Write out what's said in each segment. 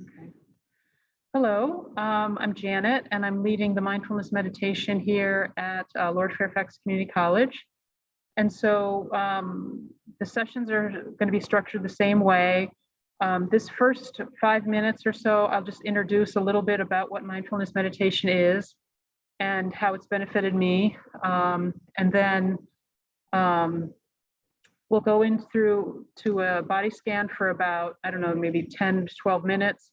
Okay. Hello, I'm Janet, and I'm leading the Mindfulness Meditation here at Lord Fairfax Community College. And so the sessions are going to be structured the same way. This first 5 minutes or so, I'll just introduce a little bit about what mindfulness meditation is and how it's benefited me. And then we'll go in through to a body scan for about, I don't know, maybe 10 to 12 minutes.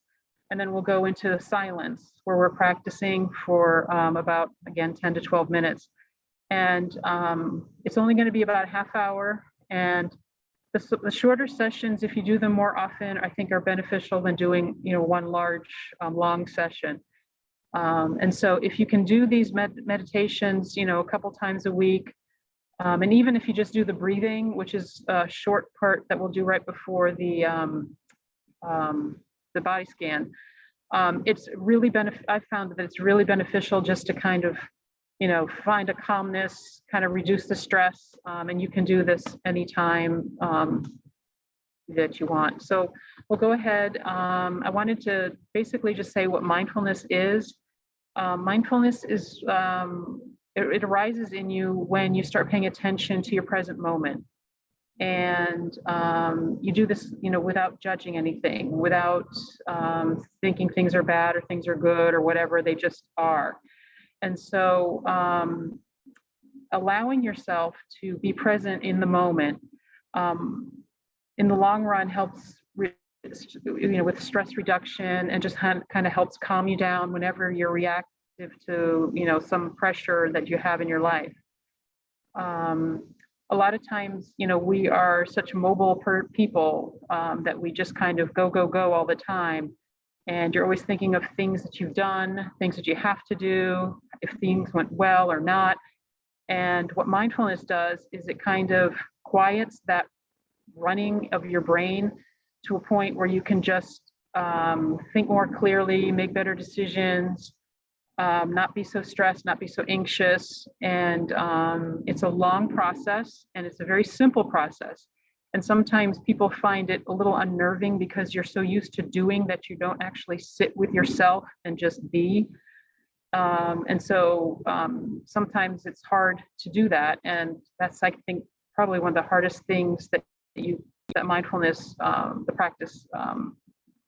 And then we'll go into silence where we're practicing for about, again, 10 to 12 minutes. And it's only going to be about a half hour. And the shorter sessions, if you do them more often, I think are beneficial than doing, one large, long session. And so if you can do these meditations, a couple times a week, and even if you just do the breathing, which is a short part that we'll do right before the body scan, it's really I've found that it's really beneficial just to kind of, find a calmness, kind of reduce the stress, and you can do this anytime that you want. So we'll go ahead. I wanted to basically just say what mindfulness is. Mindfulness is, it arises in you when you start paying attention to your present moment. And you do this, without judging anything, without thinking things are bad or things are good or whatever, they just are. And so allowing yourself to be present in the moment, in the long run helps, with stress reduction, and just kind of helps calm you down whenever you're reactive to, some pressure that you have in your life. A lot of times, we are such mobile people that we just kind of go all the time. And you're always thinking of things that you've done, things that you have to do, if things went well or not. And what mindfulness does is it kind of quiets that running of your brain to a point where you can just think more clearly, make better decisions, not be so stressed, not be so anxious. And it's a long process, and it's a very simple process. And sometimes people find it a little unnerving because you're so used to doing that you don't actually sit with yourself and just be. And so sometimes it's hard to do that. And that's, I think, probably one of the hardest things that mindfulness, the practice,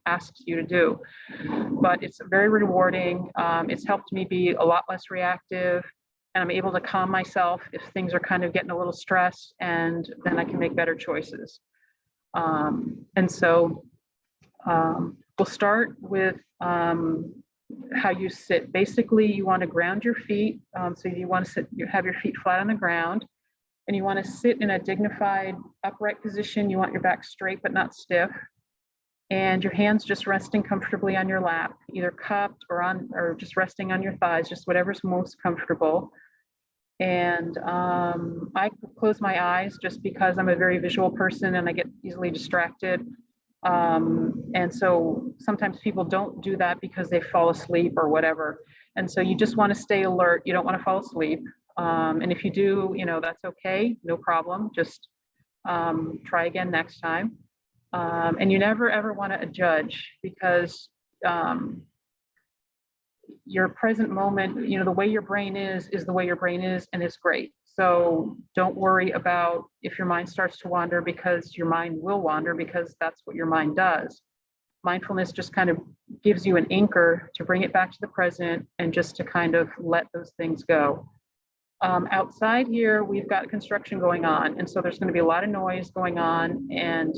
asks you to do. But it's very rewarding. It's helped me be a lot less reactive, and I'm able to calm myself if things are kind of getting a little stressed, and then I can make better choices. And so we'll start with how you sit. Basically, you want to ground your feet. So you want to sit, you have your feet flat on the ground, and you want to sit in a dignified upright position. You want your back straight but not stiff, and your hands just resting comfortably on your lap, either cupped or just resting on your thighs, just whatever's most comfortable. And I close my eyes just because I'm a very visual person and I get easily distracted. And so sometimes people don't do that because they fall asleep or whatever. And so you just want to stay alert. You don't want to fall asleep. And if you do, that's okay, no problem. Just try again next time. And you never ever want to judge, because your present moment, the way your brain is the way your brain is, and it's great. So don't worry about if your mind starts to wander, because your mind will wander, because that's what your mind does. Mindfulness just kind of gives you an anchor to bring it back to the present and just to kind of let those things go. Outside here, we've got construction going on. And so there's going to be a lot of noise going on, and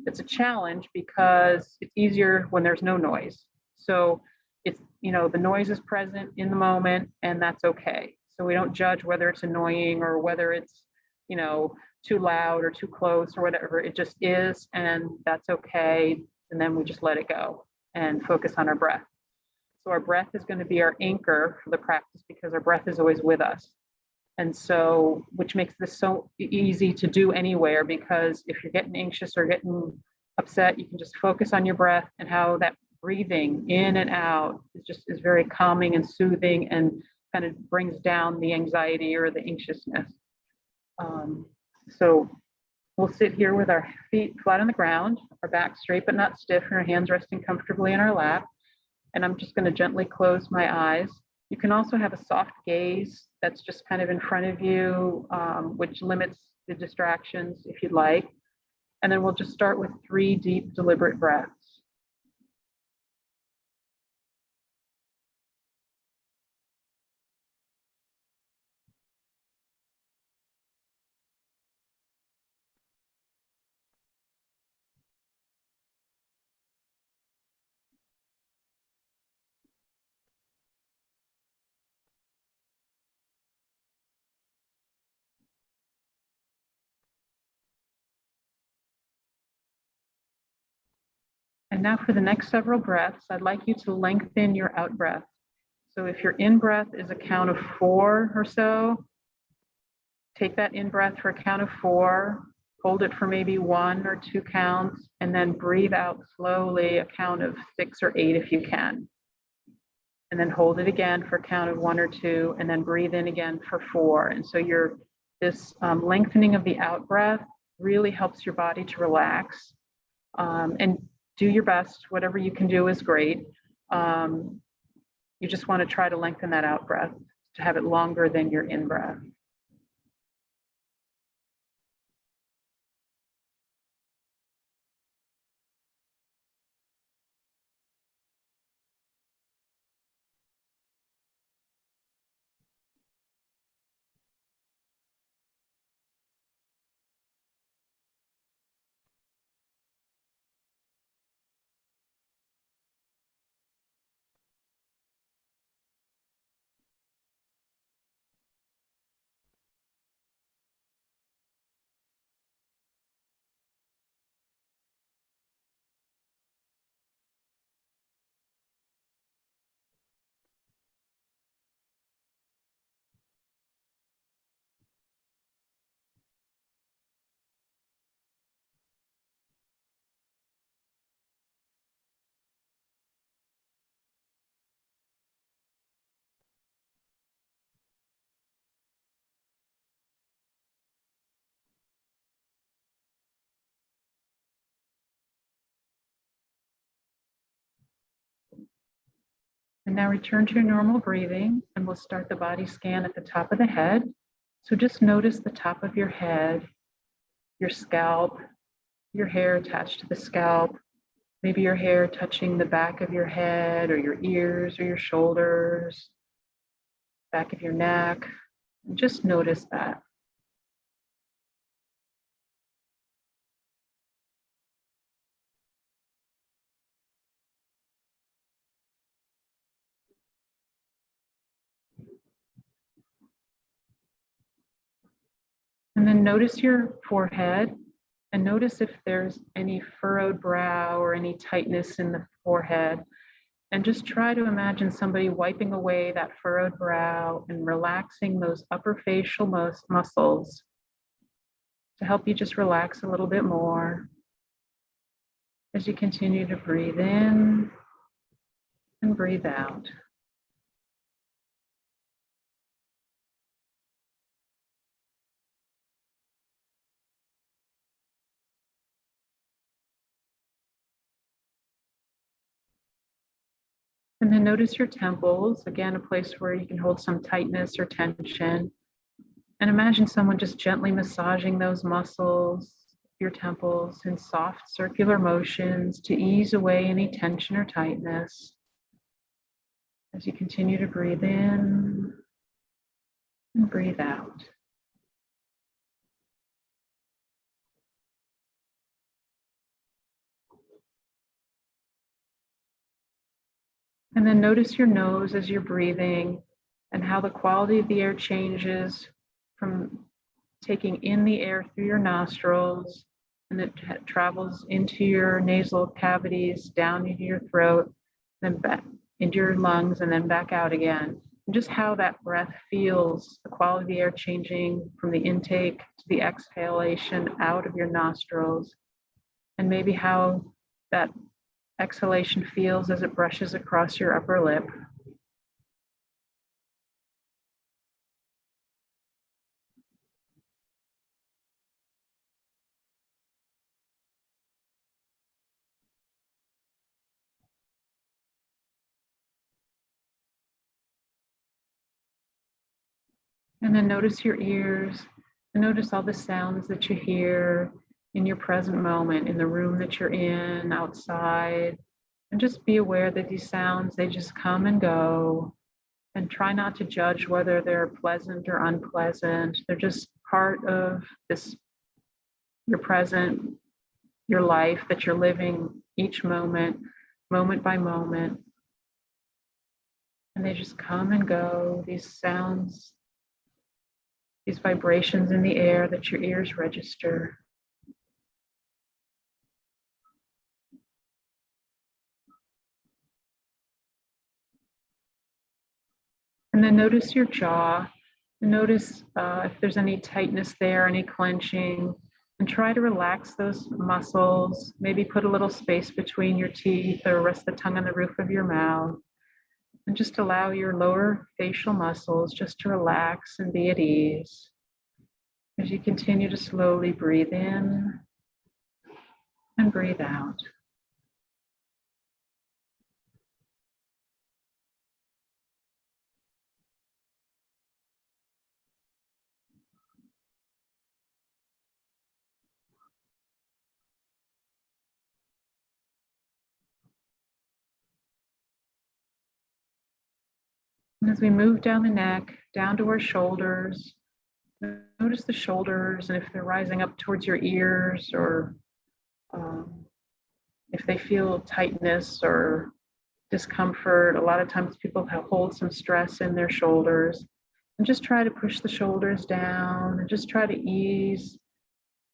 it's a challenge because it's easier when there's no noise. So it's, the noise is present in the moment, and that's okay. So we don't judge whether it's annoying or whether it's, too loud or too close or whatever. It just is, and that's okay. And then we just let it go and focus on our breath. So our breath is going to be our anchor for the practice, because our breath is always with us. And so, which makes this so easy to do anywhere, because if you're getting anxious or getting upset, you can just focus on your breath and how that breathing in and out is very calming and soothing, and kind of brings down the anxiety or the anxiousness. So We'll sit here with our feet flat on the ground, our back straight but not stiff, and our hands resting comfortably in our lap. And I'm just going to gently close my eyes. You can also have a soft gaze that's just kind of in front of you, which limits the distractions if you'd like. And then we'll just start with 3 deep, deliberate breaths. And now for the next several breaths, I'd like you to lengthen your out breath. So if your in breath is a count of 4 or so, take that in breath for a count of 4, hold it for maybe 1 or 2 counts, and then breathe out slowly a count of 6 or 8 if you can. And then hold it again for a count of 1 or 2, and then breathe in again for 4. And so this lengthening of the out breath really helps your body to relax. And do your best. Whatever you can do is great. You just want to try to lengthen that out breath to have it longer than your in breath. And now return to your normal breathing, and we'll start the body scan at the top of the head. So just notice the top of your head, your scalp, your hair attached to the scalp, maybe your hair touching the back of your head or your ears or your shoulders, back of your neck. And just notice that. And then notice your forehead and notice if there's any furrowed brow or any tightness in the forehead. And just try to imagine somebody wiping away that furrowed brow and relaxing those upper facial muscles to help you just relax a little bit more as you continue to breathe in and breathe out. And then notice your temples, again, a place where you can hold some tightness or tension. And imagine someone just gently massaging those muscles, your temples, in soft circular motions to ease away any tension or tightness as you continue to breathe in and breathe out. And then notice your nose as you're breathing and how the quality of the air changes from taking in the air through your nostrils, and it travels into your nasal cavities, down into your throat, then back into your lungs, and then back out again. And just how that breath feels, the quality of the air changing from the intake to the exhalation out of your nostrils, and maybe how that exhalation feels as it brushes across your upper lip. And then notice your ears and notice all the sounds that you hear in your present moment, in the room that you're in, outside. And just be aware that these sounds, they just come and go. And try not to judge whether they're pleasant or unpleasant. They're just part of this, your present, your life that you're living each moment, moment by moment. And they just come and go, these sounds, these vibrations in the air that your ears register. And then notice your jaw. And notice if there's any tightness there, any clenching, and try to relax those muscles. Maybe put a little space between your teeth or rest the tongue on the roof of your mouth. And just allow your lower facial muscles just to relax and be at ease as you continue to slowly breathe in and breathe out. And as we move down the neck, down to our shoulders, notice the shoulders and if they're rising up towards your ears or if they feel tightness or discomfort. A lot of times people hold some stress in their shoulders, and just try to push the shoulders down and just try to ease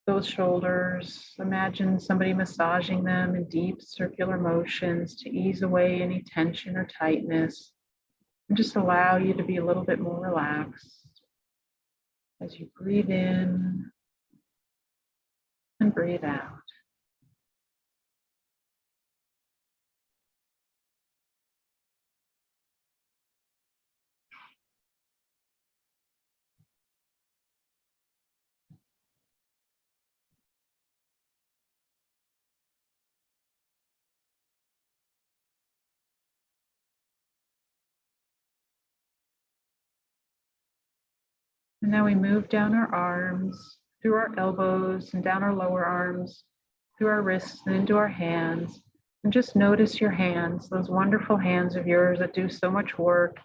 those shoulders. Imagine somebody massaging them in deep circular motions to ease away any tension or tightness, and just allow you to be a little bit more relaxed as you breathe in and breathe out. And now we move down our arms, through our elbows and down our lower arms, through our wrists and into our hands. And just notice your hands, those wonderful hands of yours that do so much work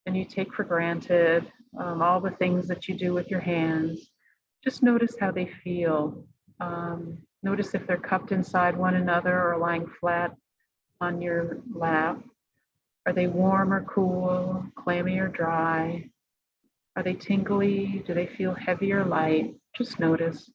and you take for granted, all the things that you do with your hands. Just notice how they feel. Notice if they're cupped inside one another or lying flat on your lap. Are they warm or cool, clammy or dry? Are they tingly? Do they feel heavy or light? Just notice.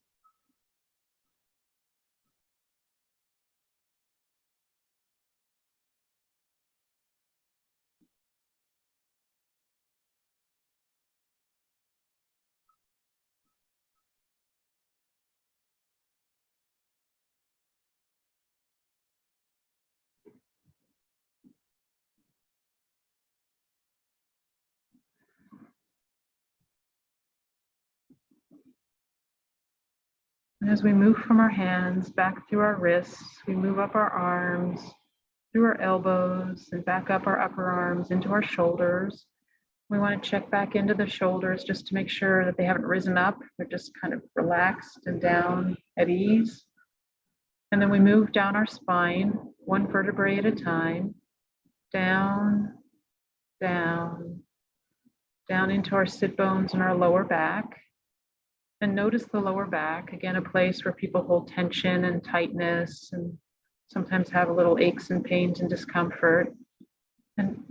And as we move from our hands back through our wrists, we move up our arms, through our elbows, and back up our upper arms into our shoulders. We want to check back into the shoulders just to make sure that they haven't risen up. They're just kind of relaxed and down at ease. And then we move down our spine, one vertebrae at a time, down, down, down into our sit bones and our lower back. And notice the lower back, again, a place where people hold tension and tightness and sometimes have a little aches and pains and discomfort. And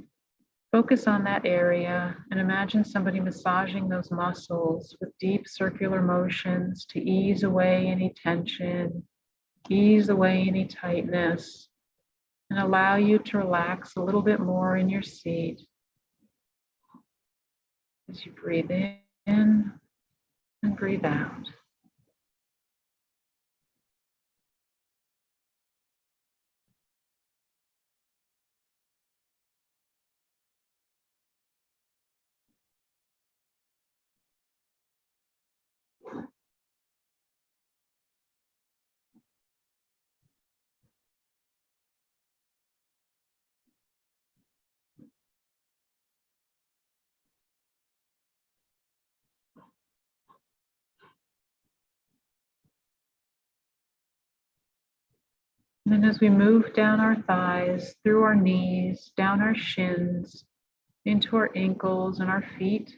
focus on that area and imagine somebody massaging those muscles with deep circular motions to ease away any tension, ease away any tightness, and allow you to relax a little bit more in your seat as you breathe in and breathe out. And then as we move down our thighs, through our knees, down our shins, into our ankles and our feet,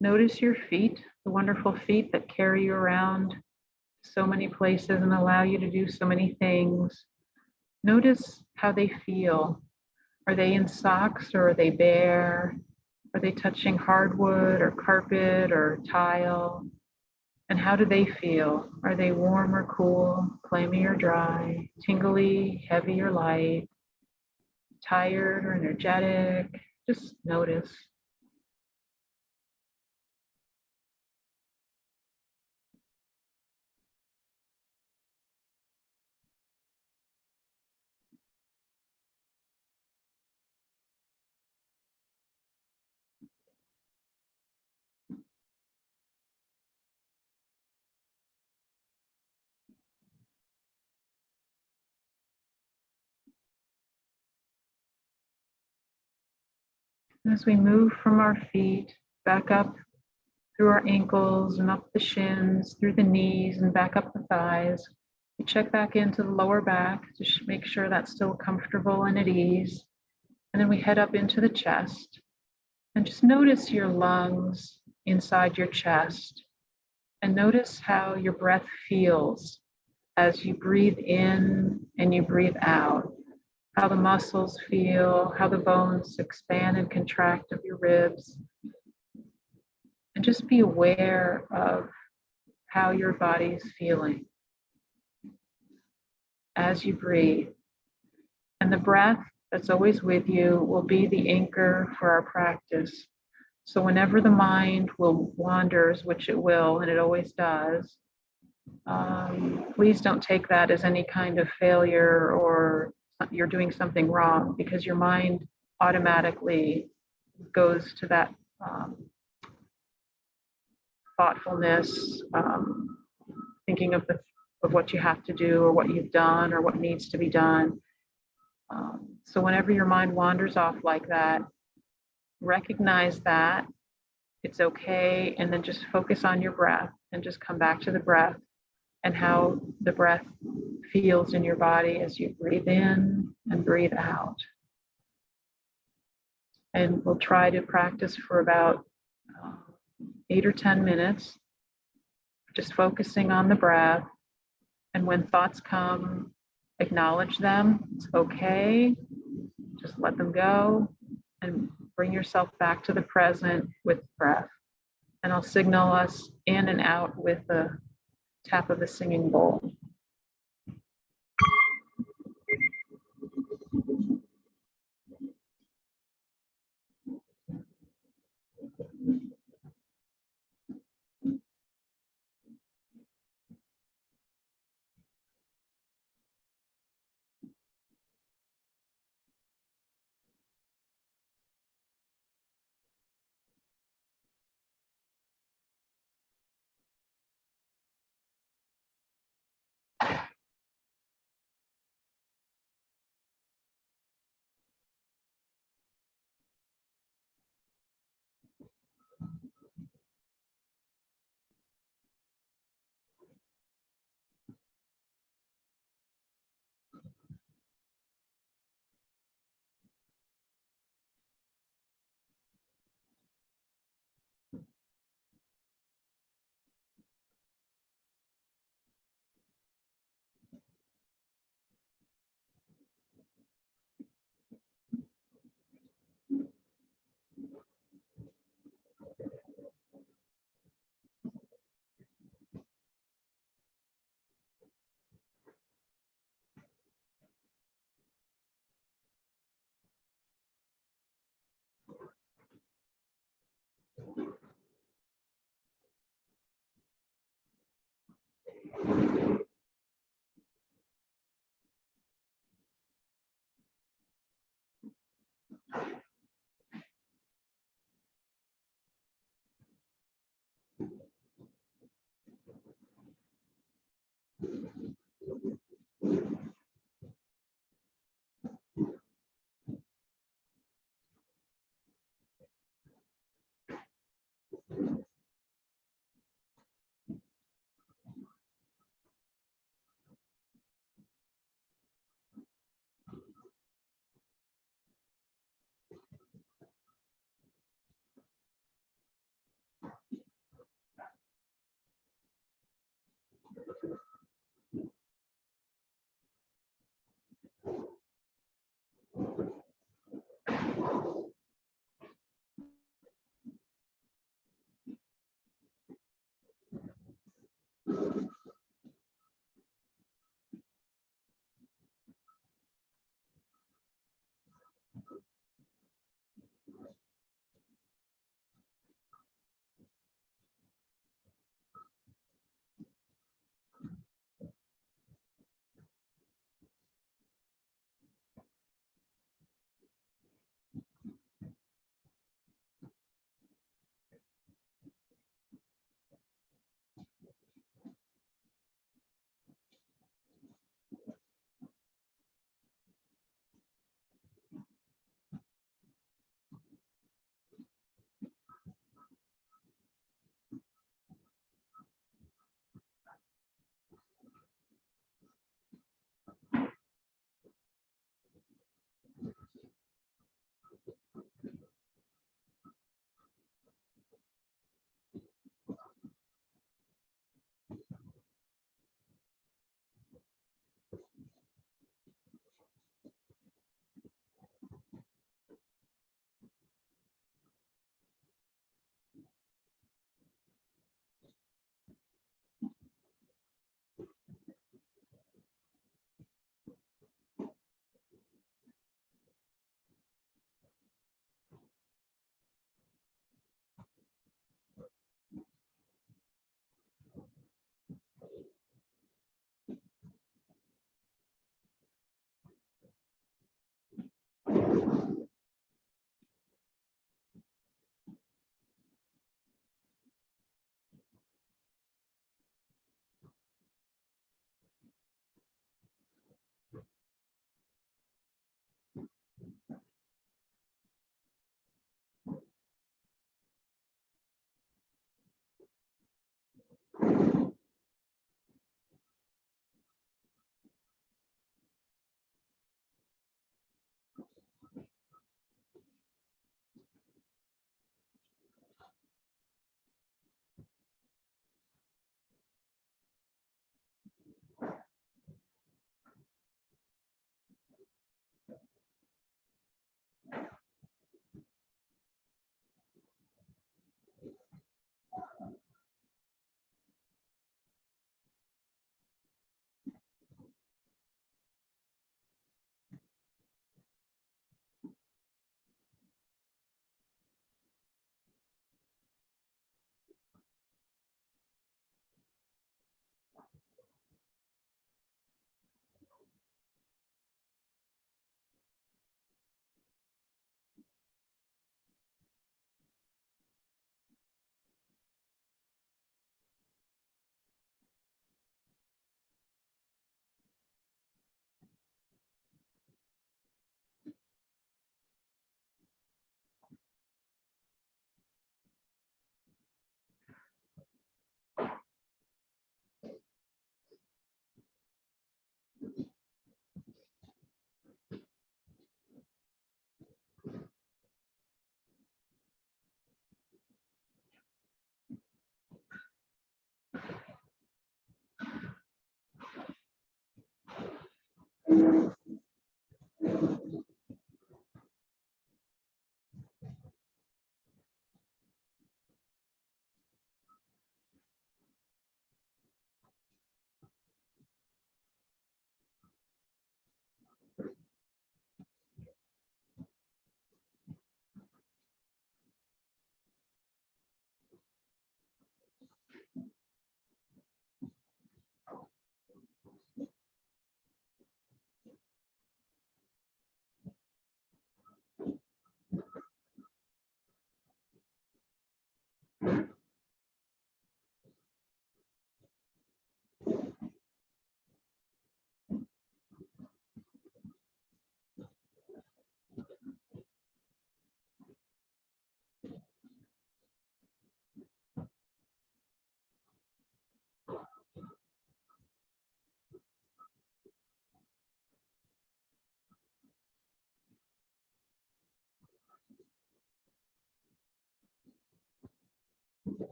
notice your feet, the wonderful feet that carry you around so many places and allow you to do so many things. Notice how they feel. Are they in socks or are they bare? Are they touching hardwood or carpet or tile? And how do they feel? Are they warm or cool, clammy or dry, tingly, heavy or light, tired or energetic? Just notice. As we move from our feet back up through our ankles and up the shins, through the knees and back up the thighs, we check back into the lower back to make sure that's still comfortable and at ease. And then we head up into the chest and just notice your lungs inside your chest and notice how your breath feels as you breathe in and you breathe out. How the muscles feel, how the bones expand and contract of your ribs. And just be aware of how your body is feeling as you breathe. And the breath that's always with you will be the anchor for our practice. So whenever the mind wanders, which it will, and it always does, please don't take that as any kind of failure or you're doing something wrong, because your mind automatically goes to that thoughtfulness, thinking of what you have to do or what you've done or what needs to be done. So whenever your mind wanders off like that, recognize that it's okay, and then just focus on your breath and just come back to the breath and how the breath feels in your body as you breathe in and breathe out. And we'll try to practice for about 8 or 10 minutes, just focusing on the breath. And when thoughts come, acknowledge them. It's okay. Just let them go and bring yourself back to the present with breath. And I'll signal us in and out with the tap of the singing bowl.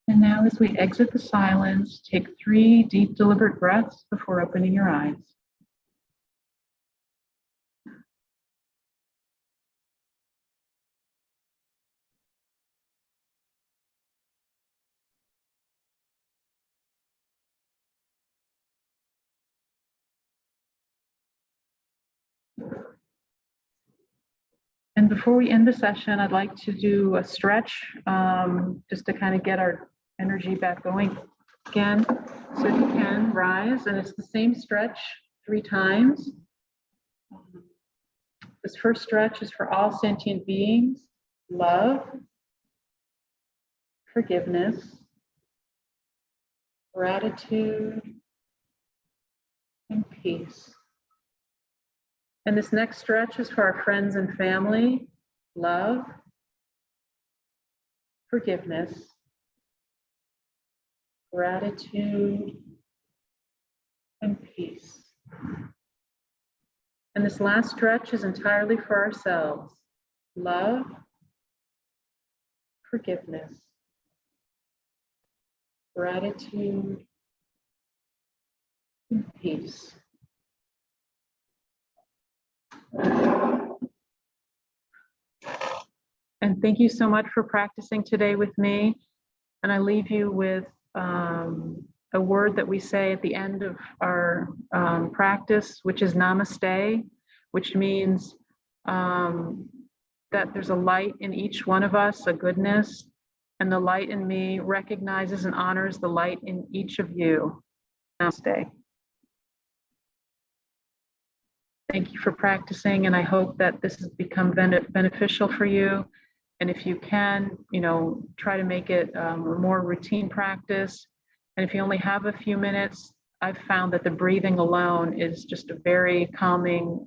And now as we exit the silence, take 3 deep, deliberate breaths before opening your eyes. And before we end the session, I'd like to do a stretch just to kind of get our energy back going again. So if you can, rise, and it's the same stretch 3 times. This first stretch is for all sentient beings: love, forgiveness, gratitude, and peace. And this next stretch is for our friends and family: love, forgiveness, gratitude, and peace. And this last stretch is entirely for ourselves: love, forgiveness, gratitude, and peace. And thank you so much for practicing today with me. And I leave you with a word that we say at the end of our practice, which is Namaste, which means that there's a light in each one of us, a goodness, and the light in me recognizes and honors the light in each of you. Namaste. Thank you for practicing, and I hope that this has become beneficial for you. And if you can, try to make it a more routine practice. And if you only have a few minutes, I've found that the breathing alone is just a very calming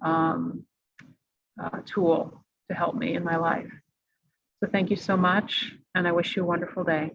tool to help me in my life. So thank you so much, and I wish you a wonderful day.